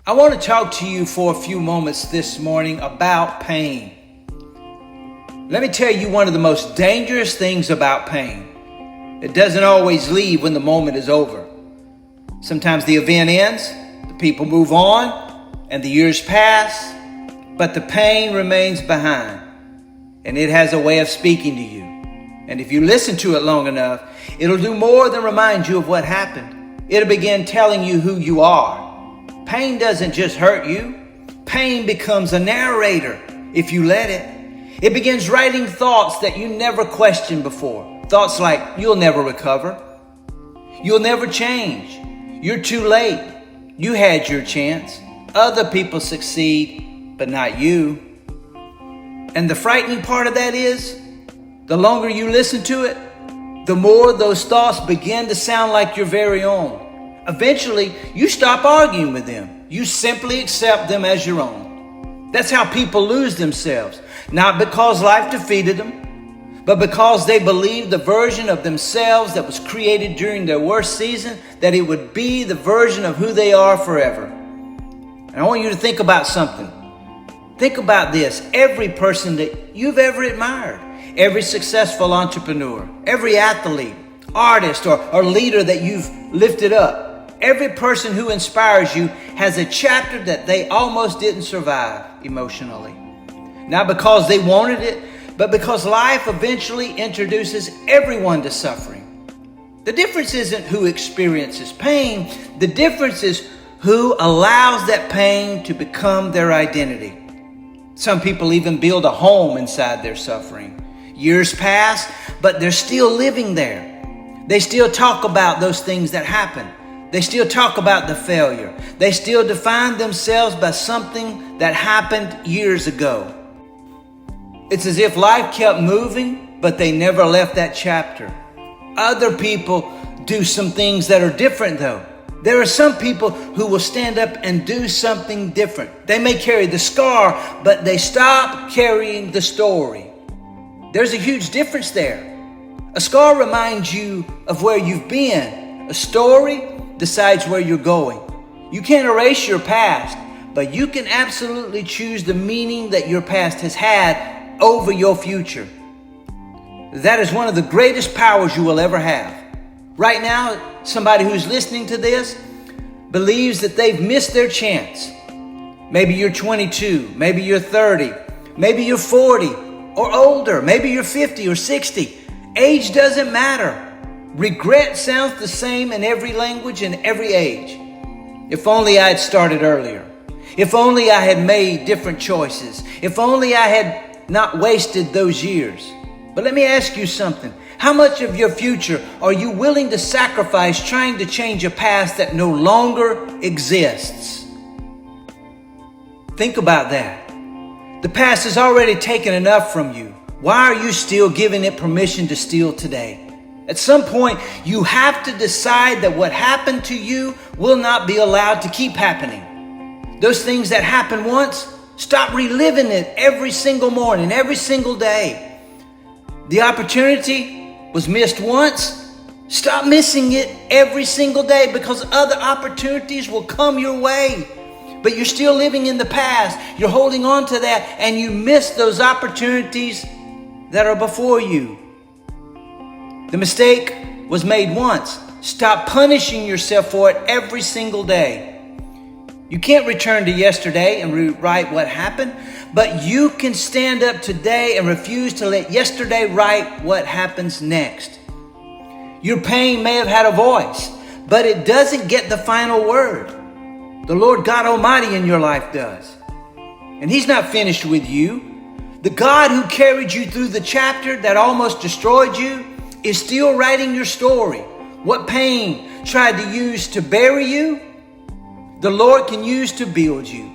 I want to talk to you for a few moments this morning about pain. Let me tell you one of the most dangerous things about pain. It doesn't always leave when the moment is over. Sometimes the event ends, the people move on, and the years pass, but the pain remains behind, and it has a way of speaking to you. And if you listen to it long enough, it'll do more than remind you of what happened. It'll begin telling you who you are. Pain doesn't just hurt you. Pain becomes a narrator if you let it. It begins writing thoughts that you never questioned before. Thoughts like, you'll never recover. You'll never change. You're too late. You had your chance. Other people succeed, but not you. And the frightening part of that is, the longer you listen to it, the more those thoughts begin to sound like your very own. Eventually, you stop arguing with them. You simply accept them as your own. That's how people lose themselves. Not because life defeated them, but because they believed the version of themselves that was created during their worst season, that it would be the version of who they are forever. And I want you to think about something. Think about this. Every person that you've ever admired, every successful entrepreneur, every athlete, artist, or leader that you've lifted up, every person who inspires you has a chapter that they almost didn't survive emotionally. Not because they wanted it, but because life eventually introduces everyone to suffering. The difference isn't who experiences pain. The difference is who allows that pain to become their identity. Some people even build a home inside their suffering. Years pass, but they're still living there. They still talk about those things that happened. They still talk about the failure. They still define themselves by something that happened years ago. It's as if life kept moving, but they never left that chapter. Other people do some things that are different though. There are some people who will stand up and do something different. They may carry the scar, but they stop carrying the story. There's a huge difference there. A scar reminds you of where you've been. A story decides where you're going. You can't erase your past, but you can absolutely choose the meaning that your past has had over your future. That is one of the greatest powers you will ever have. Right now, somebody who's listening to this believes that they've missed their chance. Maybe you're 22, maybe you're 30, maybe you're 40 or older, maybe you're 50 or 60. Age doesn't matter. Regret sounds the same in every language and every age. If only I had started earlier. If only I had made different choices. If only I had not wasted those years. But let me ask you something. How much of your future are you willing to sacrifice trying to change a past that no longer exists? Think about that. The past has already taken enough from you. Why are you still giving it permission to steal today? At some point, you have to decide that what happened to you will not be allowed to keep happening. Those things that happened once, stop reliving it every single morning, every single day. The opportunity was missed once, stop missing it every single day, because other opportunities will come your way. But you're still living in the past. You're holding on to that, and you miss those opportunities that are before you. The mistake was made once. Stop punishing yourself for it every single day. You can't return to yesterday and rewrite what happened, but you can stand up today and refuse to let yesterday write what happens next. Your pain may have had a voice, but it doesn't get the final word. The Lord God Almighty in your life does. And He's not finished with you. The God who carried you through the chapter that almost destroyed you is still writing your story. What pain tried to use to bury you, the Lord can use to build you.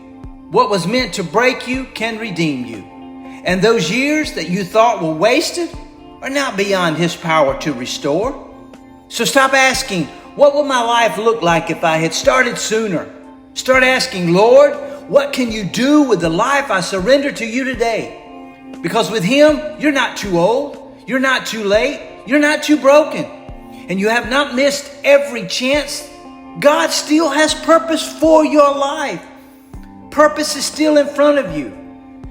What was meant to break you can redeem you. And those years that you thought were wasted are not beyond His power to restore. So stop asking, what would my life look like if I had started sooner? Start asking, Lord, what can you do with the life I surrender to you today? Because with Him, you're not too old, you're not too late, you're not too broken, and you have not missed every chance. God still has purpose for your life. Purpose is still in front of you.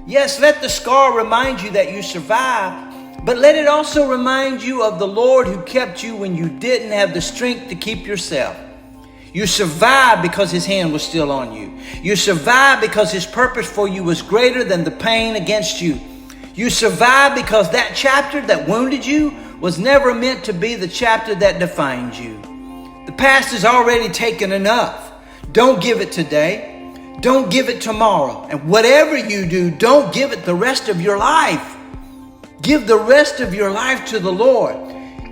Yes, let the scar remind you that you survived, but let it also remind you of the Lord who kept you when you didn't have the strength to keep yourself. You survived because his hand was still on you. You survived because his purpose for you was greater than the pain against you. You survived because that chapter that wounded you was never meant to be the chapter that defines you. The past is already taken enough. Don't give it today. Don't give it tomorrow. And whatever you do, don't give it the rest of your life. Give the rest of your life to the Lord.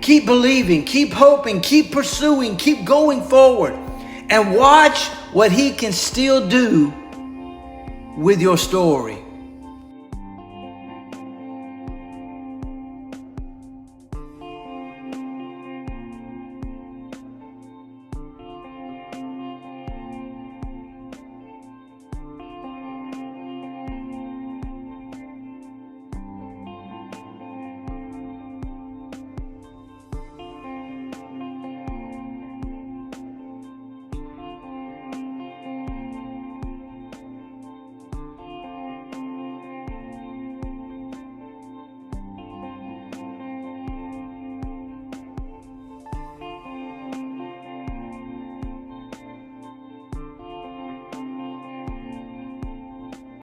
Keep believing, keep hoping, keep pursuing, keep going forward. And watch what he can still do with your story.